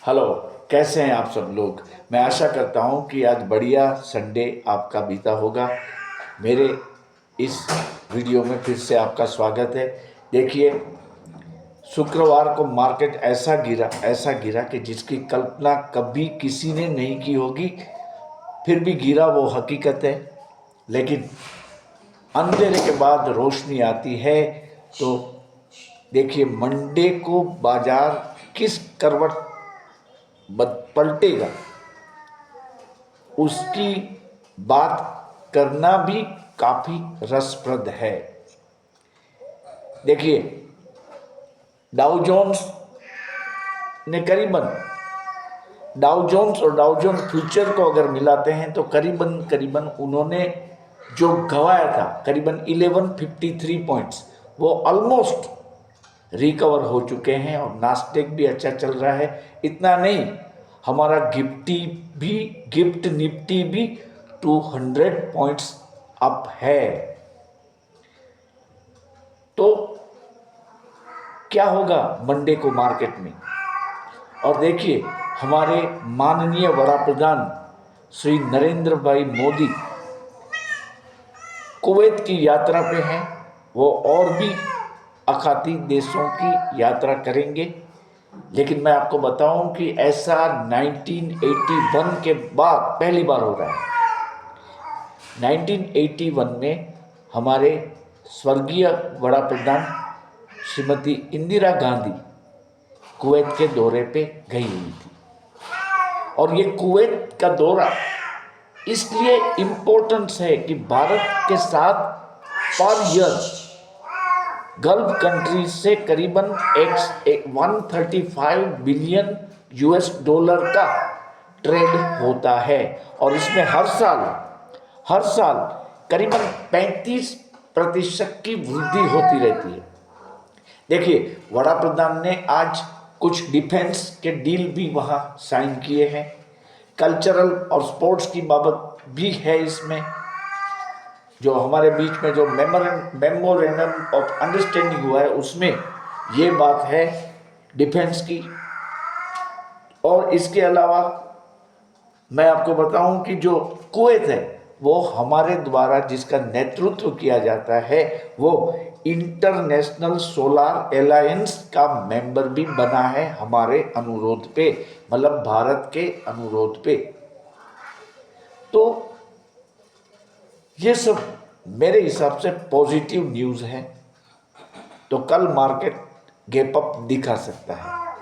Hello. कैसे हैं आप सब लोग। मैं आशा करता हूं कि आज बढ़िया संडे आपका बीता होगा। मेरे इस वीडियो में फिर से आपका स्वागत है। देखिए, शुक्रवार को मार्केट ऐसा गिरा कि जिसकी कल्पना कभी किसी ने नहीं की होगी। फिर भी गिरा, वो हकीकत है। लेकिन अंधेरे के बाद रोशनी आती है। तो देखिए, मंडे को बाजार किस करवट पलटेगा, उसकी बात करना भी काफी रसप्रद है। देखिए, डाउ जोन्स ने डाउ जोन्स और डाउ जोन्स फ्यूचर को अगर मिलाते हैं तो करीबन करीबन उन्होंने जो गंवाया था, करीबन 1153 पॉइंट्स, वो ऑलमोस्ट रिकवर हो चुके हैं। और नास्डेक भी अच्छा चल रहा है। इतना नहीं, हमारा गिफ्ट निफ्टी भी 200 पॉइंट्स अप है। तो क्या होगा मंडे को मार्केट में। और देखिए, हमारे माननीय वड़ा प्रधान श्री नरेंद्र भाई मोदी कुवैत की यात्रा पे हैं। वो और भी अखाती देशों की यात्रा करेंगे। लेकिन मैं आपको बताऊं कि ऐसा 1981 के बाद पहली बार हो रहा है। 1981 में हमारे स्वर्गीय वड़ा प्रधान श्रीमती इंदिरा गांधी कुवैत के दौरे पे गई हुई थी। और ये कुवैत का दौरा इसलिए इम्पोर्टेंस है कि भारत के साथ पर ईयर गल्फ कंट्री से करीबन 135 बिलियन यूएस डॉलर का ट्रेड होता है। और इसमें हर साल करीबन 35% की वृद्धि होती रहती है। देखिए, वड़ा प्रधान ने आज कुछ डिफेंस के डील भी वहां साइन किए हैं। कल्चरल और स्पोर्ट्स की बाबत भी है इसमें। जो हमारे बीच में जो मेमोरेंडम ऑफ अंडरस्टैंडिंग हुआ है, उसमें ये बात है डिफेंस की। और इसके अलावा मैं आपको बताऊं कि जो कुवैत है, वो हमारे द्वारा जिसका नेतृत्व किया जाता है, वो इंटरनेशनल सोलार अलायंस का मेंबर भी बना है हमारे अनुरोध पे, मतलब भारत के अनुरोध पे। तो ये सब मेरे हिसाब से पॉजिटिव न्यूज़ है। तो कल मार्केट गैप अप दिखा सकता है।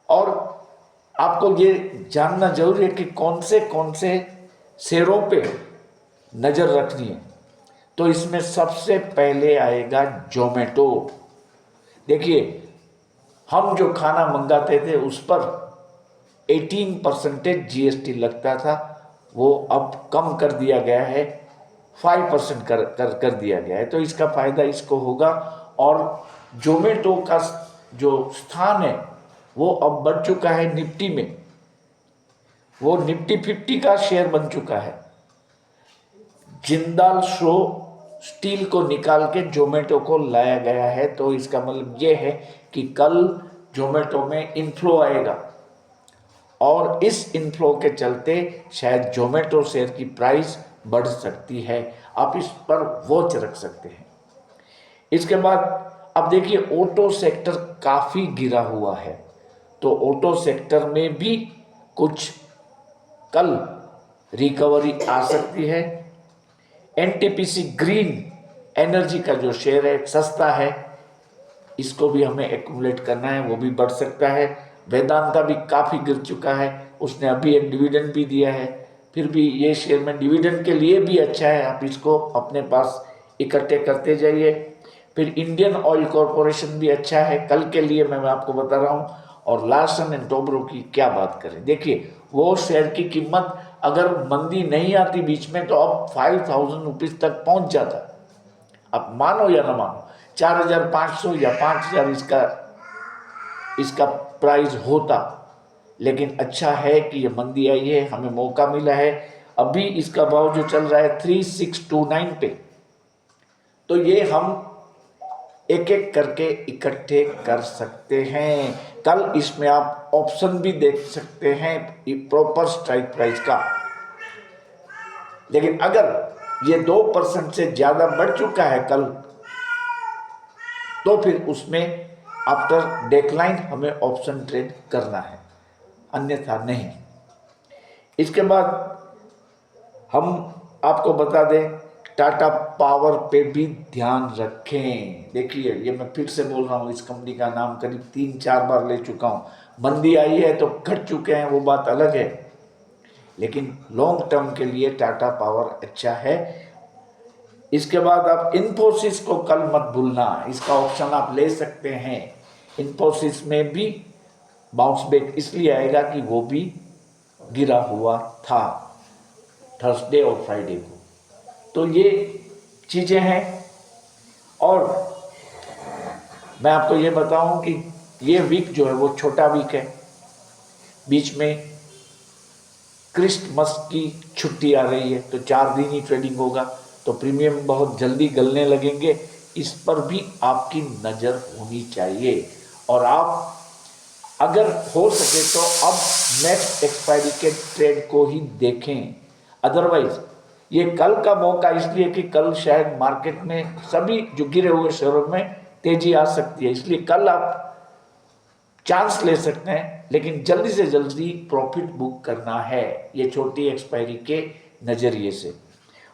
और आपको ये जानना जरूरी है कि कौन से शेयरों पे नज़र रखनी है। तो इसमें सबसे पहले आएगा जोमेटो। देखिए, हम जो खाना मंगाते थे उस पर 18% जीएसटी लगता था, वो अब कम कर दिया गया है, 5% कर दिया गया है। तो इसका फायदा इसको होगा। और जोमेटो का जो स्थान है वो अब बढ़ चुका है निफ्टी में। वो निफ्टी 50 का शेयर बन चुका है। जिंदाल स्टील को निकाल के जोमेटो को लाया गया है। तो इसका मतलब ये है कि कल जोमेटो में इनफ्लो आएगा। और इस इनफ्लो के चलते शायद जोमेटो शेयर की प्राइस बढ़ सकती है। आप इस पर वॉच रख सकते हैं। इसके बाद अब देखिए, ऑटो सेक्टर काफ़ी गिरा हुआ है। तो ऑटो सेक्टर में भी कुछ कल रिकवरी आ सकती है। एनटीपीसी ग्रीन एनर्जी का जो शेयर है सस्ता है, इसको भी हमें एक्यूमुलेट करना है, वो भी बढ़ सकता है। वेदांता भी काफ़ी गिर चुका है, उसने अभी एक डिविडेंड भी दिया है। फिर भी ये शेयर में डिविडेंड के लिए भी अच्छा है, आप इसको अपने पास इकट्ठे करते जाइए। फिर इंडियन ऑयल कॉरपोरेशन भी अच्छा है कल के लिए, मैं आपको बता रहा हूँ। और लार्सन एंड टोब्रो की क्या बात करें। देखिए, वो शेयर की कीमत अगर मंदी नहीं आती बीच में तो अब 5000 रुपीज़ तक पहुँच जाता। अब मानो या ना मानो, 4500 या 5000 इसका प्राइस होता। लेकिन अच्छा है कि ये मंदी आई है, हमें मौका मिला है। अभी इसका भाव जो चल रहा है 3629 पे। तो ये हम एक एक करके इकट्ठे कर सकते हैं। कल इसमें आप ऑप्शन भी देख सकते हैं प्रॉपर स्ट्राइक प्राइस का। लेकिन अगर ये 2% से ज़्यादा बढ़ चुका है कल, तो फिर उसमें आफ्टर डेक्लाइन हमें ऑप्शन ट्रेड करना है, अन्यथा नहीं। इसके बाद हम आपको बता दें, टाटा पावर पे भी ध्यान रखें। देखिए, ये मैं फिर से बोल रहा हूँ, इस कंपनी का नाम करीब 3-4 बार ले चुका हूँ। मंदी आई है तो घट चुके हैं, वो बात अलग है, लेकिन लॉन्ग टर्म के लिए टाटा पावर अच्छा है। इसके बाद आप इन्फोसिस को कल मत भूलना, इसका ऑप्शन आप ले सकते हैं। इन्फोसिस में भी बाउंस बैक इसलिए आएगा कि वो भी गिरा हुआ था थर्सडे और फ्राइडे को। तो ये चीज़ें हैं। और मैं आपको ये बताऊं कि ये वीक जो है वो छोटा वीक है, बीच में क्रिसमस की छुट्टी आ रही है, तो 4 दिन ही ट्रेडिंग होगा, तो प्रीमियम बहुत जल्दी गलने लगेंगे। इस पर भी आपकी नज़र होनी चाहिए। और आप अगर हो सके तो अब नेक्स्ट एक्सपायरी के ट्रेड को ही देखें। अदरवाइज ये कल का मौका इसलिए कि कल शायद मार्केट में सभी जो गिरे हुए शेयरों में तेजी आ सकती है, इसलिए कल आप चांस ले सकते हैं, लेकिन जल्दी से जल्दी प्रॉफिट बुक करना है, ये छोटी एक्सपायरी के नज़रिए से।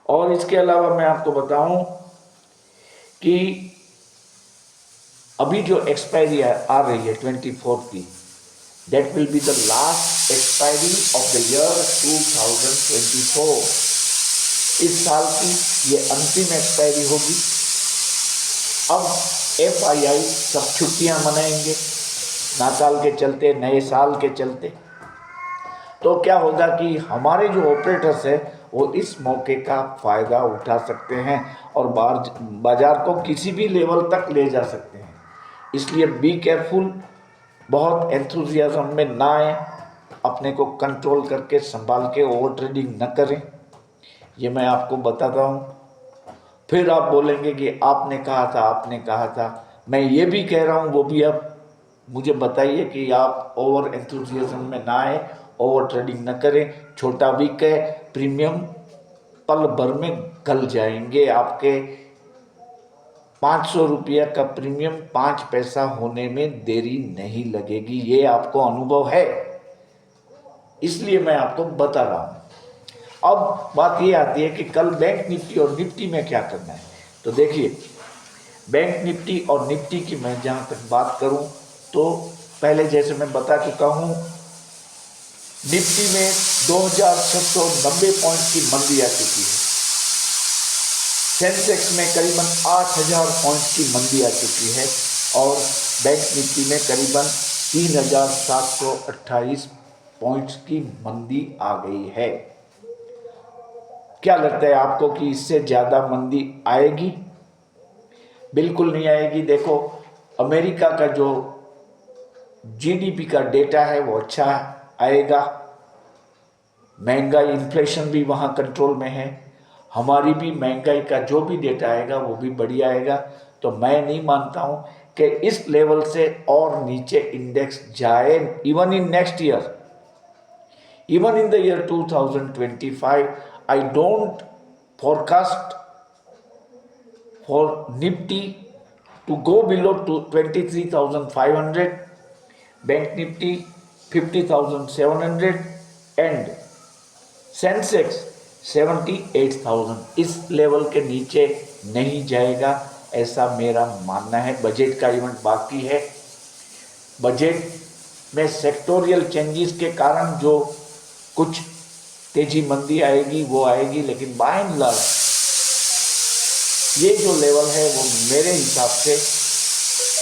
और इसके अलावा मैं आपको बताऊं कि अभी जो एक्सपायरी आ रही है 24 की, that will be the last expiry of the year 2024। इस साल की ये अंतिम एक्सपायरी होगी। अब FII सब छुट्टियां मनाएंगे नाताल के चलते, नए साल के चलते। तो क्या होगा कि हमारे जो ऑपरेटर्स हैं वो इस मौके का फ़ायदा उठा सकते हैं और बाजार को किसी भी लेवल तक ले जा सकते हैं। इसलिए बी केयरफुल, बहुत एंथुजियाज्म में ना आए, अपने को कंट्रोल करके संभाल के ओवर ट्रेडिंग न करें, ये मैं आपको बताता हूँ। फिर आप बोलेंगे कि आपने कहा था। मैं ये भी कह रहा हूँ, वो भी अब मुझे बताइए कि आप ओवर एंथुजियाज्म में ना आए, ओवर ट्रेडिंग न करें। छोटा वीक है, प्रीमियम पल भर में गल जाएंगे। आपके 500 रुपया का प्रीमियम 5 पैसा होने में देरी नहीं लगेगी, ये आपको अनुभव है, इसलिए मैं आपको बता रहा हूँ। अब बात ये आती है कि कल बैंक निफ्टी और निफ्टी में क्या करना है। तो देखिए, बैंक निफ्टी और निफ्टी की मैं जहाँ तक बात करूँ तो पहले जैसे मैं बता चुका हूँ, निफ्टी में 2690 पॉइंट की मंदी आ चुकी है। सेंसेक्स में करीबन 8000 पॉइंट की मंदी आ चुकी है और बैंक निफ्टी में करीबन 3728 पॉइंट्स की मंदी आ गई है। क्या लगता है आपको कि इससे ज़्यादा मंदी आएगी? बिल्कुल नहीं आएगी। देखो, अमेरिका का जो GDP का डेटा है वो अच्छा आएगा, महंगाई इन्फ्लेशन भी वहाँ कंट्रोल में है, हमारी भी महंगाई का जो भी डेटा आएगा वो भी बढ़िया आएगा। तो मैं नहीं मानता हूँ कि इस लेवल से और नीचे इंडेक्स जाए, even in next year, even in the year 2025, I don't forecast for Nifty to go below 23,500, Bank Nifty 50,700 and Sensex 78,000। इस लेवल के नीचे नहीं जाएगा, ऐसा मेरा मानना है। बजट का इवेंट बाकी है, बजट में सेक्टोरियल चेंजेस के कारण जो कुछ तेजी मंदी आएगी वो आएगी, लेकिन बाय एंड लार्ज ये जो लेवल है वो मेरे हिसाब से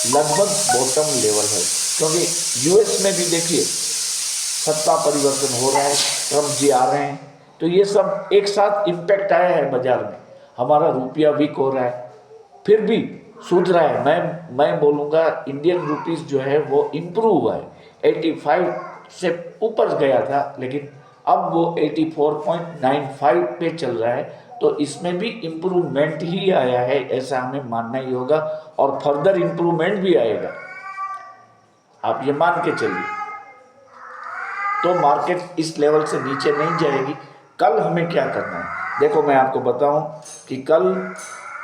लगभग बॉटम लेवल है। क्योंकि US में भी देखिए सत्ता परिवर्तन हो रहा है, ट्रम्प जी आ रहे हैं, तो ये सब एक साथ इम्पैक्ट आया है बाजार में। हमारा रुपया वीक हो रहा है, फिर भी सूझ रहा है। मैं बोलूँगा इंडियन रुपीस जो है वो इम्प्रूव हुआ है, 85 से ऊपर गया था, लेकिन अब वो 84.95 पे चल रहा है। तो इसमें भी इम्प्रूवमेंट ही आया है, ऐसा हमें मानना ही होगा, और फर्दर इम्प्रूवमेंट भी आएगा, आप ये मान के चलिए। तो मार्केट इस लेवल से नीचे नहीं जाएगी। कल हमें क्या करना है, देखो मैं आपको बताऊं कि कल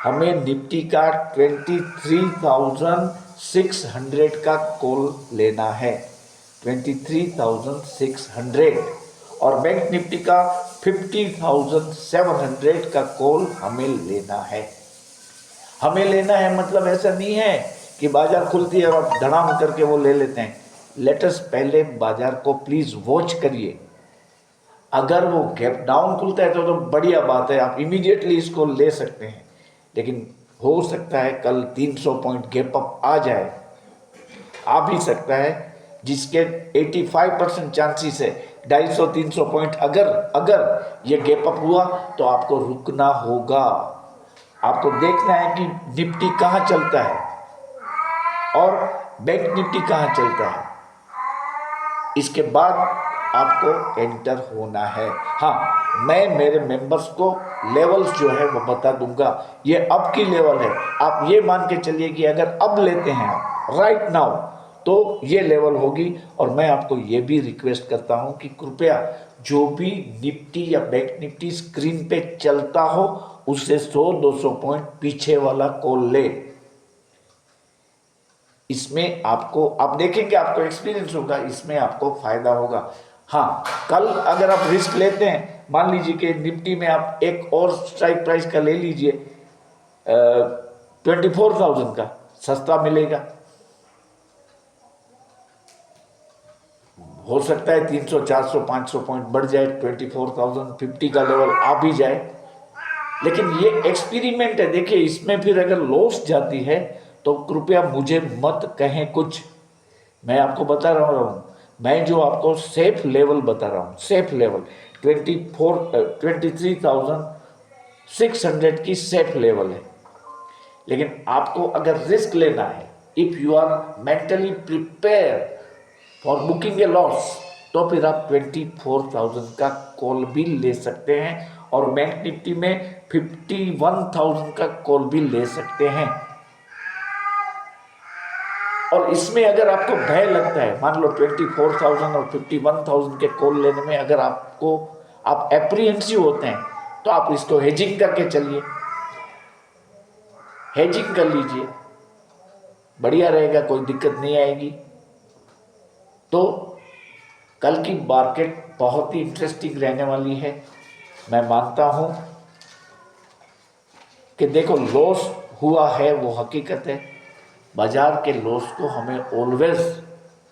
हमें निफ्टी का 23,600 का कॉल लेना है, 23,600, और बैंक निफ्टी का 50,700 का कॉल हमें लेना है। हमें लेना है मतलब ऐसा नहीं है कि बाजार खुलती है और धड़ाम करके वो ले लेते हैं। लेटस पहले बाजार को प्लीज वॉच करिए। अगर वो गैप डाउन खुलता है तो बढ़िया बात है, आप इमीडिएटली इसको ले सकते हैं, लेकिन हो सकता है कल 300 पॉइंट गैप अप आ जाए, आ भी सकता है, जिसके 85% चांसेस है। 250-300 पॉइंट अगर ये गैप अप हुआ तो आपको रुकना होगा। आपको देखना है कि निफ्टी कहाँ चलता है और बैंक निफ्टी कहाँ चलता है, इसके बाद आपको एंटर होना है। हाँ, मैं मेरे मेंबर्स को लेवल्स जो है वो बता दूंगा, ये अब की लेवल है। आप ये मान के चलिए कि अगर अब लेते हैं आप राइट नाउ तो ये लेवल होगी। और मैं आपको ये भी रिक्वेस्ट करता हूँ कि कृपया जो भी निफ्टी या बैंक निफ्टी स्क्रीन पे चलता हो उससे 100-200 पॉइंट पीछे वाला कॉल ले। इसमें आपको, आप देखेंगे, आपको एक्सपीरियंस होगा, इसमें आपको फायदा होगा। हाँ, कल अगर आप रिस्क लेते हैं, मान लीजिए कि निफ्टी में आप एक और स्ट्राइक प्राइस का ले लीजिए 24,000 का, सस्ता मिलेगा, हो सकता है 300, 400, 500 पॉइंट बढ़ जाए, 24,050 का लेवल आ भी जाए, लेकिन ये एक्सपेरिमेंट है। देखिए, इसमें फिर अगर लॉस जाती है तो कृपया मुझे मत कहें कुछ, मैं आपको बता रहा हूँ, मैं जो आपको सेफ लेवल बता रहा हूँ, सेफ लेवल 23,600 की सेफ लेवल है। लेकिन आपको अगर रिस्क लेना है, if you are mentally prepare for booking a loss, तो फिर आप 24,000 का कॉल भी ले सकते हैं, और बैंक निफ्टी में 51,000 का कॉल भी ले सकते हैं। और इसमें अगर आपको भय लगता है, मान लो 24,000 और 51,000 के कॉल लेने में अगर आप एप्रीहेंसिव होते हैं, तो आप इसको हेजिंग करके चलिए, हेजिंग कर लीजिए, बढ़िया रहेगा, कोई दिक्कत नहीं आएगी। तो कल की मार्केट बहुत ही इंटरेस्टिंग रहने वाली है। मैं मानता हूं कि देखो, लॉस हुआ है वो हकीकत है, बाजार के लॉस को हमें ऑलवेज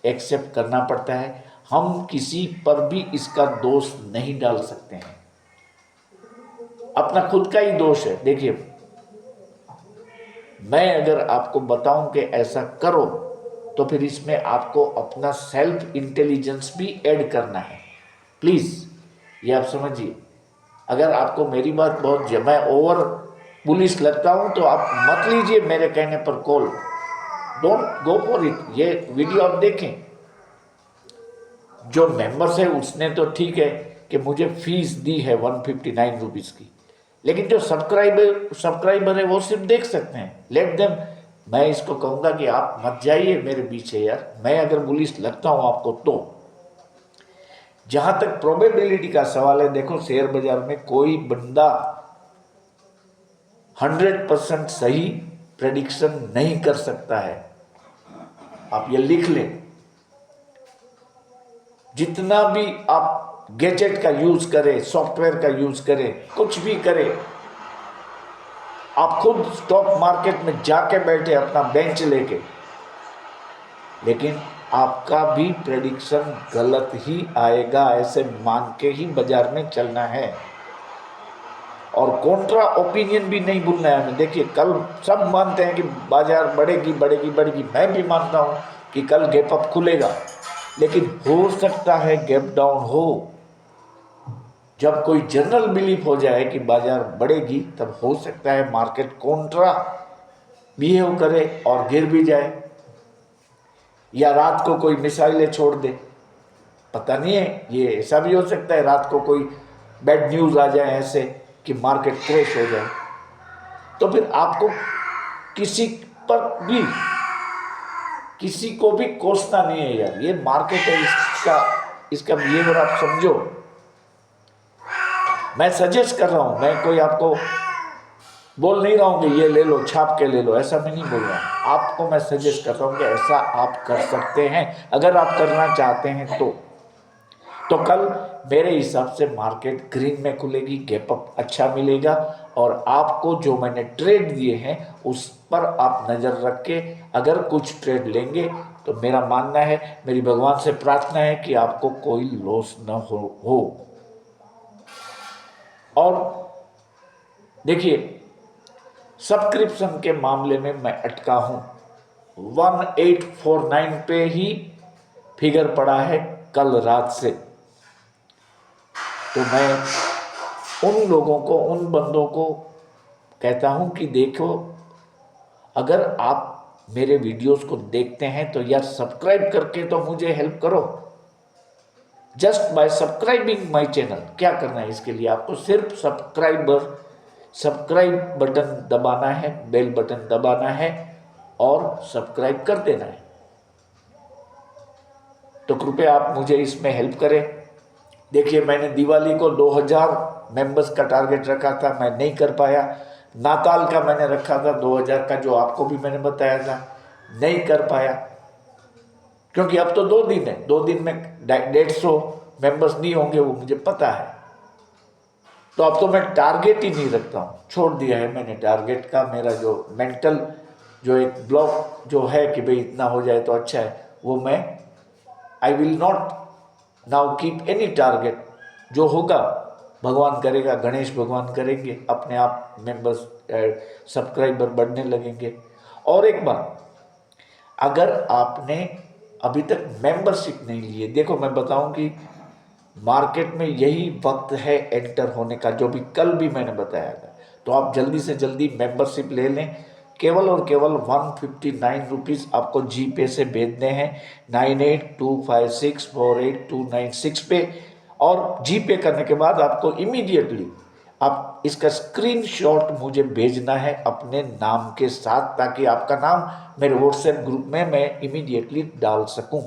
एक्सेप्ट करना पड़ता है, हम किसी पर भी इसका दोष नहीं डाल सकते हैं, अपना खुद का ही दोष है। देखिए, मैं अगर आपको बताऊं कि ऐसा करो, तो फिर इसमें आपको अपना सेल्फ इंटेलिजेंस भी ऐड करना है, प्लीज ये आप समझिए। अगर आपको मेरी बात बहुत मैं ओवर पुलिस लगता हूं तो आप मत लीजिए मेरे कहने पर call, don't go for it. ये वीडियो आप देखें, जो मेंबर्स है उसने तो ठीक है कि मुझे फीस दी है 159 रुपीज़ की, लेकिन जो सब्सक्राइबर है वो सिर्फ देख सकते हैं, लेट देम। मैं इसको कहूँगा कि आप मत जाइए मेरे पीछे यार, मैं अगर पुलिस लगता हूँ आपको तो। जहां तक प्रोबेबिलिटी का सवाल है, देखो शेयर बाजार में कोई बंदा 100% सही प्रेडिक्शन नहीं कर सकता है, आप ये लिख लें। जितना भी आप गैजेट का यूज करें, सॉफ्टवेयर का यूज करें, कुछ भी करें, आप खुद स्टॉक मार्केट में जाके बैठे अपना बेंच लेके, लेकिन आपका भी प्रेडिक्शन गलत ही आएगा, ऐसे मान के ही बाजार में चलना है। और कॉन्ट्रा ओपिनियन भी नहीं भूलना है हमें। देखिए, कल सब मानते हैं कि बाजार बढ़ेगी बढ़ेगी बढ़ेगी, मैं भी मानता हूं कि कल गैप अप खुलेगा, लेकिन हो सकता है गैप डाउन हो। जब कोई जनरल बिलीफ हो जाए कि बाजार बढ़ेगी, तब हो सकता है मार्केट कॉन्ट्रा बिहेव करे और गिर भी जाए, या रात को कोई मिसाइलें छोड़ दे, पता नहीं है, ये ऐसा भी हो सकता है, रात को कोई बैड न्यूज़ आ जाए ऐसे कि मार्केट क्रैश हो जाए, तो फिर आपको किसी पर भी, किसी को भी कोसना नहीं है यार। ये मार्केट है, इसका बिहेवियर आप समझो। मैं सजेस्ट कर रहा हूं, मैं कोई आपको बोल नहीं रहा हूं कि ये ले लो, छाप के ले लो, ऐसा मैं नहीं बोल रहा हूं। आपको मैं सजेस्ट कर रहा हूं कि ऐसा आप कर सकते हैं अगर आप करना चाहते हैं तो कल मेरे हिसाब से मार्केट ग्रीन में खुलेगी, गैप अप अच्छा मिलेगा, और आपको जो मैंने ट्रेड दिए हैं उस पर आप नज़र रख के अगर कुछ ट्रेड लेंगे तो मेरा मानना है, मेरी भगवान से प्रार्थना है कि आपको कोई लॉस न हो। और देखिए, सब्सक्रिप्शन के मामले में मैं अटका हूं, 1849 पे ही फिगर पड़ा है कल रात से। तो मैं उन लोगों को, उन बंदों को कहता हूं कि देखो, अगर आप मेरे वीडियोस को देखते हैं तो यार सब्सक्राइब करके तो मुझे हेल्प करो। Just by subscribing my channel, क्या करना है इसके लिए आपको? सिर्फ सब्सक्राइब बटन दबाना है, बेल बटन दबाना है और सब्सक्राइब कर देना है। तो कृपया आप मुझे इसमें हेल्प करें। देखिए, मैंने दिवाली को 2000 मेंबर्स का टारगेट रखा था, मैं नहीं कर पाया। नाताल का मैंने रखा था 2000 का, जो आपको भी मैंने बताया था, नहीं कर पाया, क्योंकि अब तो 2 दिन है, 2 दिन में 150 मेंबर्स नहीं होंगे, वो मुझे पता है। तो अब तो मैं टारगेट ही नहीं रखता हूँ, छोड़ दिया है मैंने टारगेट का। मेरा जो मेंटल जो एक ब्लॉक जो है कि भाई इतना हो जाए तो अच्छा है, वो मैं I will not now keep any target. जो होगा भगवान करेगा, गणेश भगवान करेंगे, अपने आप मेंबर्स सब्सक्राइबर बढ़ने लगेंगे। और एक बात, अगर आपने अभी तक मेंबरशिप नहीं ली है, देखो मैं बताऊं कि मार्केट में यही वक्त है एंटर होने का, जो भी कल भी मैंने बताया था। तो आप जल्दी से जल्दी मेंबरशिप ले लें। केवल और केवल 159 रुपीज़ आपको जी पे से भेजने हैं 9825648296 पे। और जी पे करने के बाद आपको इमीडिएटली आप इसका स्क्रीनशॉट मुझे भेजना है अपने नाम के साथ, ताकि आपका नाम मेरे व्हाट्सएप ग्रुप में मैं इमीडिएटली डाल सकूं।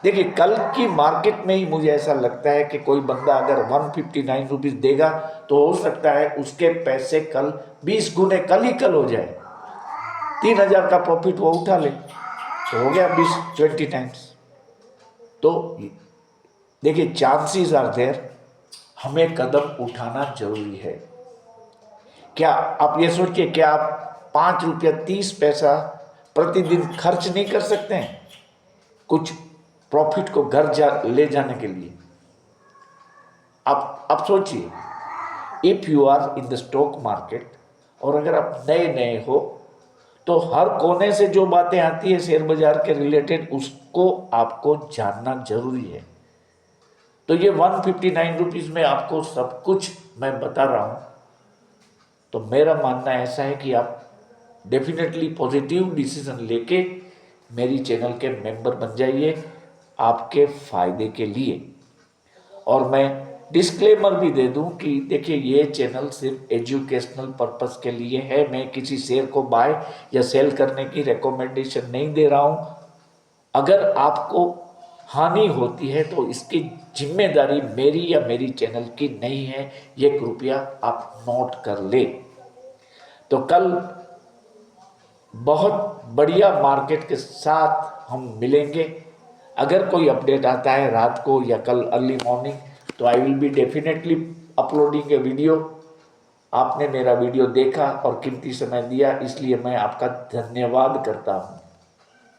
देखिए, कल की मार्केट में ही मुझे ऐसा लगता है कि कोई बंदा अगर 159 रुपीज़ देगा तो हो सकता है उसके पैसे कल 20 गुने कल हो जाए। 3000 का प्रॉफिट वो उठा ले तो हो गया 20 टाइम्स। तो देखिए, चांसेस आर देयर, हमें कदम उठाना जरूरी है। क्या आप ये सोचिए, क्या आप 5 रुपया 30 पैसा प्रतिदिन खर्च नहीं कर सकते हैं कुछ प्रॉफिट को घर ले जाने के लिए? आप सोचिए, if you are in the stock market और अगर आप नए नए हो तो हर कोने से जो बातें आती है शेयर बाजार के रिलेटेड, उसको आपको जानना जरूरी है। तो ये 159 रुपीज़ में आपको सब कुछ मैं बता रहा हूँ। तो मेरा मानना ऐसा है कि आप डेफिनेटली पॉजिटिव डिसीजन लेके मेरी चैनल के मेंबर बन जाइए, आपके फ़ायदे के लिए। और मैं डिस्क्लेमर भी दे दूं कि देखिए, ये चैनल सिर्फ एजुकेशनल पर्पस के लिए है। मैं किसी शेयर को बाय या सेल करने की रिकमेंडेशन नहीं दे रहा हूं। अगर आपको हानि होती है तो इसकी जिम्मेदारी मेरी या मेरी चैनल की नहीं है, ये कृपया आप नोट कर ले। तो कल बहुत बढ़िया मार्केट के साथ हम मिलेंगे। अगर कोई अपडेट आता है रात को या कल अर्ली मॉर्निंग, तो I will be definitely uploading A video. आपने मेरा वीडियो देखा और कीमती समय दिया, इसलिए मैं आपका धन्यवाद करता हूँ।